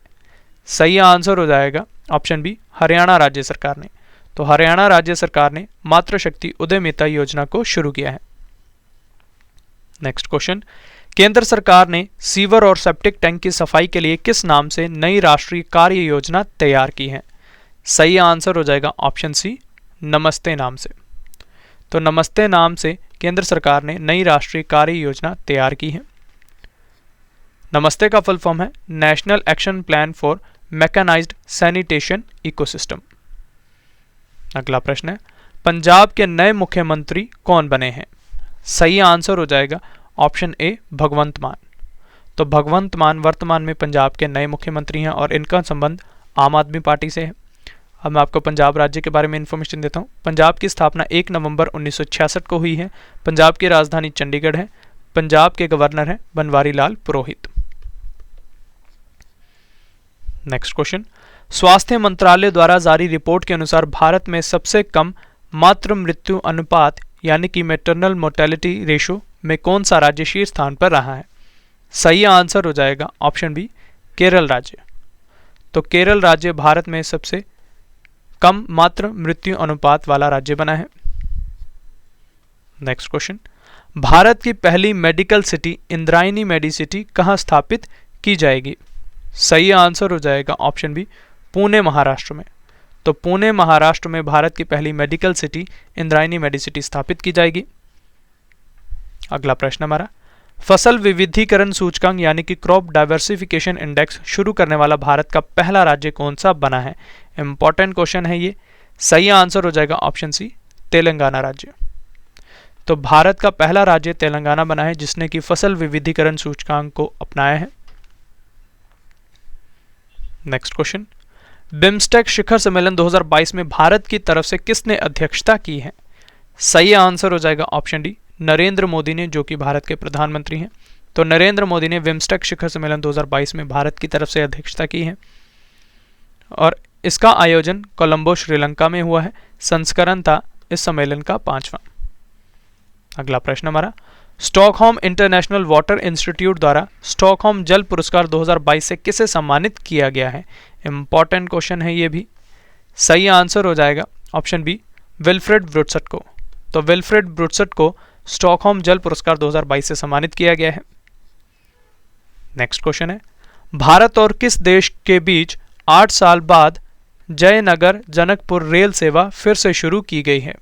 सही आंसर हो जाएगा ऑप्शन बी, हरियाणा राज्य सरकार ने। तो हरियाणा राज्य सरकार ने मातृशक्ति उद्यमिता योजना को शुरू किया है। नेक्स्ट क्वेश्चन, केंद्र सरकार ने सीवर और सेप्टिक टैंक की सफाई के लिए किस नाम से नई राष्ट्रीय कार्य योजना तैयार की है? सही आंसर हो जाएगा ऑप्शन सी, नमस्ते नाम से। तो नमस्ते नाम से केंद्र सरकार ने नई राष्ट्रीय कार्य योजना तैयार की है। नमस्ते का फुल फॉर्म है national action plan for mechanised sanitation ecosystem. अगला प्रश्न है, पंजाब के नए मुख्यमंत्री कौन बने हैं? सही आंसर हो जाएगा ऑप्शन ए, भगवंत मान। तो भगवंत मान वर्तमान में पंजाब के नए मुख्यमंत्री हैं, और इनका संबंध आम आदमी पार्टी से है। अब मैं आपको पंजाब राज्य के बारे में इंफॉर्मेशन देता हूँ। पंजाब की स्थापना 1 नवंबर 1966 को हुई है। पंजाब की राजधानी चंडीगढ़ है। पंजाब के गवर्नर हैं बनवारी लाल पुरोहित। नेक्स्ट क्वेश्चन, स्वास्थ्य मंत्रालय द्वारा जारी रिपोर्ट के अनुसार भारत में सबसे कम मातृ मृत्यु अनुपात यानी कि मैटरनल मोर्टेलिटी रेशो में कौन सा राज्य शीर्ष स्थान पर रहा है? सही आंसर हो जाएगा ऑप्शन बी, केरल राज्य। तो केरल राज्य भारत में सबसे कम मातृ मृत्यु अनुपात वाला राज्य बना है। नेक्स्ट क्वेश्चन, भारत की पहली मेडिकल सिटी इंद्रायणी मेडिसिटी कहाँ स्थापित की जाएगी? सही आंसर हो जाएगा ऑप्शन बी, पुणे महाराष्ट्र में। तो पुणे महाराष्ट्र में भारत की पहली मेडिकल सिटी इंद्रायणी मेडिसिटी स्थापित की जाएगी। अगला प्रश्न हमारा, फसल विविधीकरण सूचकांक यानी कि क्रॉप डाइवर्सिफिकेशन इंडेक्स शुरू करने वाला भारत का पहला राज्य कौन सा बना है? इंपॉर्टेंट क्वेश्चन है ये। सही आंसर हो जाएगा ऑप्शन सी, तेलंगाना राज्य। तो भारत का पहला राज्य तेलंगाना बना है, जिसने कि फसल विविधीकरण सूचकांक को अपनाया है। नेक्स्ट क्वेश्चन, बिम्स्टेक शिखर सम्मेलन 2022 में भारत की तरफ से किसने अध्यक्षता की है? सही आंसर हो जाएगा ऑप्शन डी, नरेंद्र मोदी ने, जो कि भारत के प्रधानमंत्री हैं। तो नरेंद्र मोदी ने बिम्स्टेक शिखर सम्मेलन 2022 में भारत की तरफ से अध्यक्षता की है, और इसका आयोजन कोलंबो श्रीलंका में हुआ है। संस्करण था इस सम्मेलन का 5वां। अगला प्रश्न हमारा, स्टॉकहोम इंटरनेशनल वाटर इंस्टीट्यूट द्वारा स्टॉकहोम जल पुरस्कार 2022 से किसे सम्मानित किया गया है? इंपॉर्टेंट क्वेश्चन है ये भी। सही आंसर हो जाएगा ऑप्शन बी, विल्फ्रेड ब्रूट्सट को। तो विल्फ्रेड ब्रूट्सट को स्टॉकहोम जल पुरस्कार 2022 से सम्मानित किया गया है। नेक्स्ट क्वेश्चन है, भारत और किस देश के बीच 8 साल बाद जयनगर जनकपुर रेल सेवा फिर से शुरू की गई है?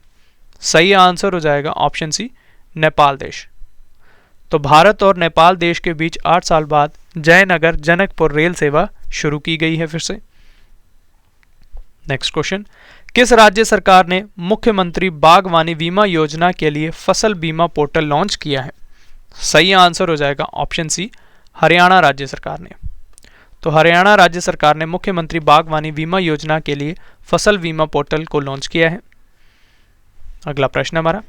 सही आंसर हो जाएगा ऑप्शन सी, नेपाल देश। तो भारत और नेपाल देश के बीच 8 साल बाद जयनगर जनकपुर रेल सेवा शुरू की गई है फिर से। नेक्स्ट क्वेश्चन, किस राज्य सरकार ने मुख्यमंत्री बागवानी बीमा योजना के लिए फसल बीमा पोर्टल लॉन्च किया है? सही आंसर हो जाएगा ऑप्शन सी, हरियाणा राज्य सरकार ने। तो हरियाणा राज्य सरकार ने मुख्यमंत्री बागवानी बीमा योजना के लिए फसल बीमा पोर्टल को लॉन्च किया है। अगला प्रश्न हमारा,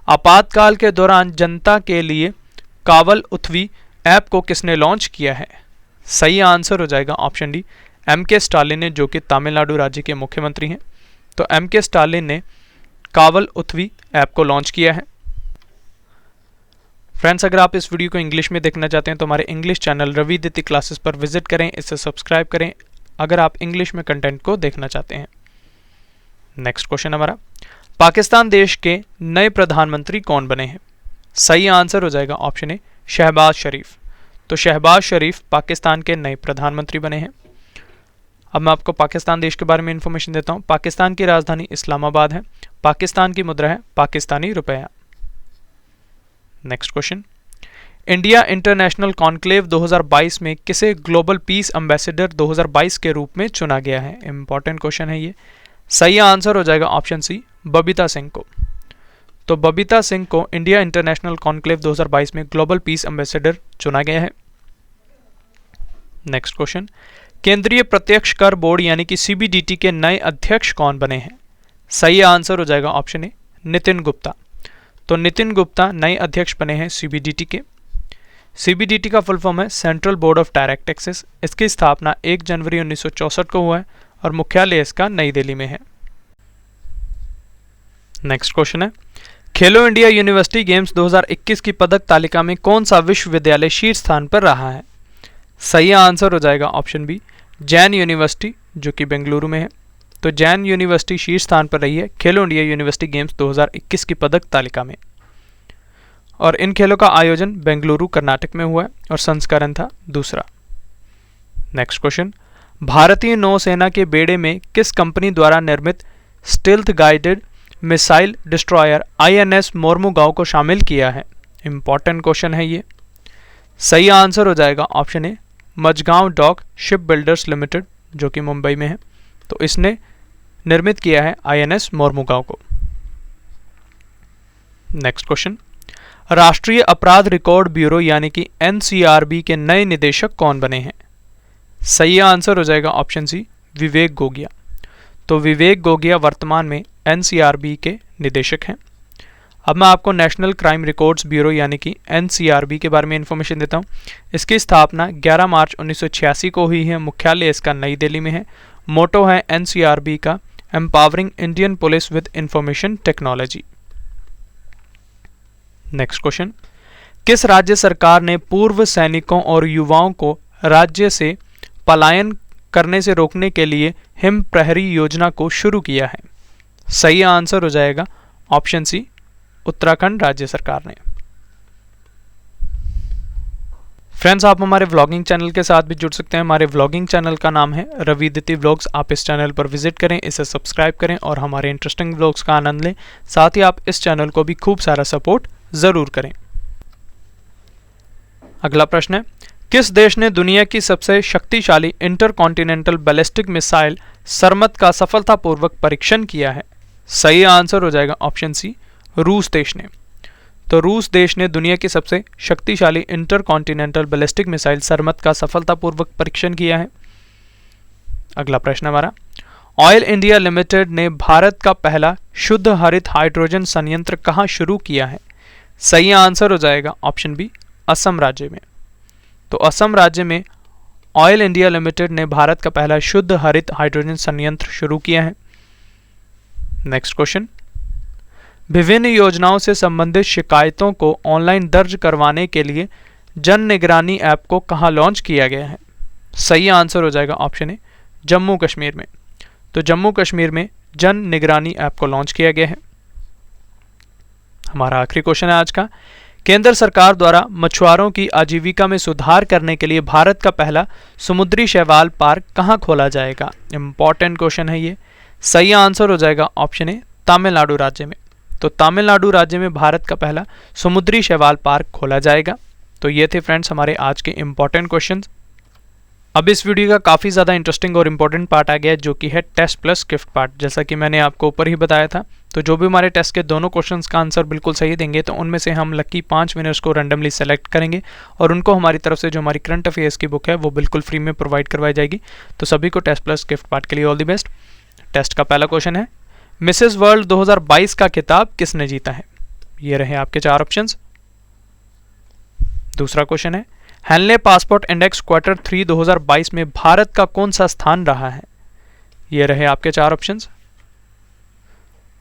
आपातकाल के दौरान जनता के लिए कावल उथवी ऐप को किसने लॉन्च किया है? सही आंसर हो जाएगा ऑप्शन डी, एम.के. स्टालिन ने, जो कि तमिलनाडु राज्य के मुख्यमंत्री हैं। तो एम.के. स्टालिन ने कावल उथवी ऐप को लॉन्च किया है। फ्रेंड्स, अगर आप इस वीडियो को इंग्लिश में देखना चाहते हैं तो हमारे इंग्लिश चैनल रवि दिति क्लासेस पर विजिट करें, इसे सब्सक्राइब करें अगर आप इंग्लिश में कंटेंट को देखना चाहते हैं। नेक्स्ट क्वेश्चन हमारा, पाकिस्तान देश के नए प्रधानमंत्री कौन बने हैं? सही आंसर हो जाएगा ऑप्शन ए, शहबाज शरीफ। तो शहबाज शरीफ पाकिस्तान के नए प्रधानमंत्री बने हैं। अब मैं आपको पाकिस्तान देश के बारे में इंफॉर्मेशन देता हूं। पाकिस्तान की राजधानी इस्लामाबाद है। पाकिस्तान की मुद्रा है पाकिस्तानी रुपया। Next question, India international conclave 2022 में किसे ग्लोबल पीस एम्बेसडर 2022 के रूप में चुना गया है? इंपॉर्टेंट क्वेश्चन है ये। सही आंसर हो जाएगा ऑप्शन सी, बबीता सिंह को। तो बबीता सिंह को इंडिया इंटरनेशनल कॉन्क्लेव 2022 में ग्लोबल पीस एम्बेसडर चुना गया है। नेक्स्ट क्वेश्चन, केंद्रीय प्रत्यक्ष कर बोर्ड यानी कि सीबीडीटी के नए अध्यक्ष कौन बने हैं? सही आंसर हो जाएगा ऑप्शन ए, नितिन गुप्ता। तो नितिन गुप्ता नए अध्यक्ष बने हैं सीबीडीटी के। सीबीडीटी का फुल फॉर्म है central board of direct taxes. इसकी स्थापना 1 जनवरी 1964 को हुआ है और मुख्यालय इसका नई दिल्ली में है। नेक्स्ट क्वेश्चन है, खेलो इंडिया यूनिवर्सिटी गेम्स 2021 की पदक तालिका में कौन सा विश्वविद्यालय शीर्ष स्थान पर रहा है? सही आंसर हो जाएगा ऑप्शन बी, जैन यूनिवर्सिटी, जो कि बेंगलुरु में है। तो जैन यूनिवर्सिटी शीर्ष स्थान पर रही है खेलो इंडिया यूनिवर्सिटी गेम्स 2021 की पदक तालिका में। और इन खेलों का आयोजन बेंगलुरु कर्नाटक में हुआ है और संस्करण था दूसरा। नेक्स्ट क्वेश्चन, भारतीय नौसेना के बेड़े में किस कंपनी द्वारा निर्मित stealth guided missile destroyer INS Mormugao को शामिल किया है? इंपॉर्टेंट क्वेश्चन है ये। सही आंसर हो जाएगा option A, Mazagon dock ship builders limited, जो कि मुंबई में है। तो इसने निर्मित किया है INS मोरमुगांव को। नेक्स्ट क्वेश्चन, राष्ट्रीय अपराध रिकॉर्ड ब्यूरो यानी कि NCRB के नए निदेशक कौन बने हैं? सही आंसर हो जाएगा ऑप्शन सी, विवेक गोगिया। तो विवेक गोगिया वर्तमान में NCRB के निदेशक हैं। अब मैं आपको नेशनल क्राइम रिकॉर्ड्स ब्यूरो यानी कि NCRB के बारे में इंफॉर्मेशन देता हूं। इसकी स्थापना 11 मार्च 1986 को हुई है। मुख्यालय इसका नई दिल्ली में है। मोटो है NCRB का, empowering Indian police with information technology. Next question, किस राज्य सरकार ने पूर्व सैनिकों और युवाओं को राज्य से पलायन करने से रोकने के लिए हिम प्रहरी योजना को शुरू किया है? सही आंसर हो जाएगा ऑप्शन सी, उत्तराखंड राज्य सरकार ने। फ्रेंड्स, आप हमारे व्लॉगिंग चैनल के साथ भी जुड़ सकते हैं। हमारे व्लॉगिंग चैनल का नाम है रवि दिति व्लॉग्स। आप इस चैनल पर विजिट करें, इसे सब्सक्राइब करें और हमारे इंटरेस्टिंग व्लॉग्स का आनंद लें। साथ ही आप इस चैनल को भी खूब सारा सपोर्ट जरूर करें। अगला प्रश्न है, किस देश ने दुनिया की सबसे शक्तिशाली इंटरकॉन्टिनेंटल बैलिस्टिक मिसाइल सरमत का सफलतापूर्वक परीक्षण किया है? सही आंसर हो जाएगा ऑप्शन सी, रूस देश ने। तो रूस देश ने दुनिया की सबसे शक्तिशाली इंटरकॉन्टिनेंटल बैलिस्टिक मिसाइल सरमत का सफलतापूर्वक परीक्षण किया है। अगला प्रश्न हमारा, ऑयल इंडिया लिमिटेड ने भारत का पहला शुद्ध हरित हाइड्रोजन संयंत्र कहां शुरू किया है? सही आंसर हो जाएगा ऑप्शन बी, असम राज्य में। तो असम राज्य में ऑयल इंडिया लिमिटेड ने भारत का पहला शुद्ध हरित हाइड्रोजन संयंत्र शुरू किया है। नेक्स्ट क्वेश्चन, विभिन्न योजनाओं से संबंधित शिकायतों को ऑनलाइन दर्ज करवाने के लिए जन निगरानी ऐप को कहां लॉन्च किया गया है? सही आंसर हो जाएगा ऑप्शन ए, जम्मू कश्मीर में। तो जम्मू कश्मीर में जन निगरानी ऐप को लॉन्च किया गया है। हमारा आखिरी क्वेश्चन है आज का, केंद्र सरकार द्वारा मछुआरों की आजीविका में सुधार करने के लिए भारत का पहला समुद्री शैवाल पार्क कहां खोला जाएगा? इंपॉर्टेंट क्वेश्चन है ये। सही आंसर हो जाएगा ऑप्शन ए, तमिलनाडु राज्य में। तो तमिलनाडु राज्य में भारत का पहला समुद्री शैवाल पार्क खोला जाएगा। तो ये थे फ्रेंड्स हमारे आज के इंपॉर्टेंट क्वेश्चंस। अब इस वीडियो का काफ़ी ज़्यादा इंटरेस्टिंग और इम्पोर्टेंट पार्ट आ गया है, जो कि है टेस्ट प्लस गिफ्ट पार्ट। जैसा कि मैंने आपको ऊपर ही बताया था, तो जो भी हमारे टेस्ट के दोनों क्वेश्चंस का आंसर बिल्कुल सही देंगे तो उनमें से हम लकी 5 विनर्स को रैंडमली सेलेक्ट करेंगे और उनको हमारी तरफ से जो हमारी करंट अफेयर्स की बुक है वो बिल्कुल फ्री में प्रोवाइड करवाई जाएगी। तो सभी को टेस्ट प्लस गिफ्ट पार्ट के लिए ऑल द बेस्ट। टेस्ट का पहला क्वेश्चन है, मिसेस वर्ल्ड 2022 का खिताब किसने जीता है? ये रहे आपके 4 ऑप्शंस। दूसरा क्वेश्चन है, हेनले पासपोर्ट इंडेक्स क्वार्टर 3 2022 में भारत का कौन सा स्थान रहा है? ये रहे आपके 4 ऑप्शंस।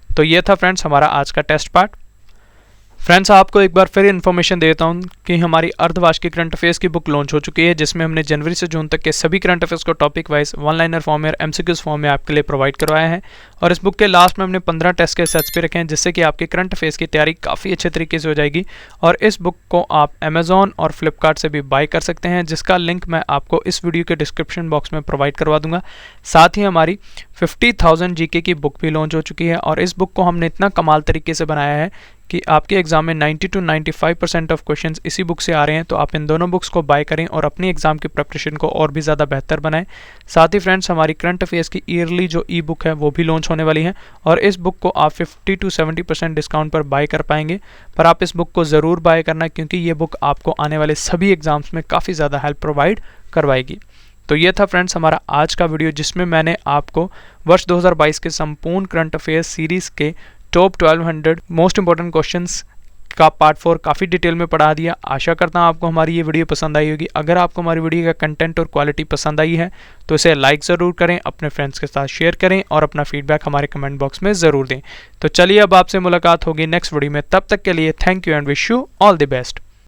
तो ये था फ्रेंड्स हमारा आज का टेस्ट पार्ट। फ्रेंड्स आपको एक बार फिर इन्फॉर्मेशन देता हूँ कि हमारी अर्धवार्षिक करंट अफेयर्स की बुक लॉन्च हो चुकी है, जिसमें हमने जनवरी से जून तक के सभी करंट अफेयर्स को topic wise one liner form में और एमसीक्यूज फॉर्म में आपके लिए प्रोवाइड करवाया है। और इस बुक के लास्ट में हमने 15 टेस्ट के सेट्स पे रखे हैं, जिससे कि आपके करंट अफेयर्स की तैयारी काफ़ी अच्छे तरीके से हो जाएगी। और इस बुक को आप अमेजॉन और फ्लिपकार्ट से भी बाय कर सकते हैं, जिसका लिंक मैं आपको इस वीडियो के डिस्क्रिप्शन बॉक्स में प्रोवाइड करवा दूंगा। साथ ही हमारी 50,000 जीके की बुक भी लॉन्च हो चुकी है और इस बुक को हमने इतना कमाल तरीके से बनाया है कि आपके एग्जाम में 90 to 95% ऑफ क्वेश्चंस इसी बुक से आ रहे हैं। तो आप इन दोनों बुक्स को बाय करें और अपनी एग्जाम की प्रिपरेशन को और भी ज़्यादा बेहतर बनाएं। साथ ही फ्रेंड्स हमारी करंट अफेयर्स की ईयरली जो ई बुक है वो भी लॉन्च होने वाली है और इस बुक को आप 50 to 70% डिस्काउंट पर बाय कर पाएंगे। पर आप इस बुक को ज़रूर बाय करना, क्योंकि ये बुक आपको आने वाले सभी एग्जाम्स में काफ़ी ज़्यादा हेल्प प्रोवाइड करवाएगी। तो ये था फ्रेंड्स हमारा आज का वीडियो, जिसमें मैंने आपको वर्ष 2022 के संपूर्ण करंट अफेयर्स सीरीज़ के टॉप 1200 मोस्ट इंपॉर्टेंट क्वेश्चंस का पार्ट 4 काफ़ी डिटेल में पढ़ा दिया। आशा करता हूँ आपको हमारी ये वीडियो पसंद आई होगी। अगर आपको हमारी वीडियो का कंटेंट और क्वालिटी पसंद आई है तो इसे लाइक ज़रूर करें, अपने फ्रेंड्स के साथ शेयर करें और अपना फीडबैक हमारे कमेंट बॉक्स में ज़रूर दें। तो चलिए अब आपसे मुलाकात होगी नेक्स्ट वीडियो में। तब तक के लिए thank you and wish you all the best.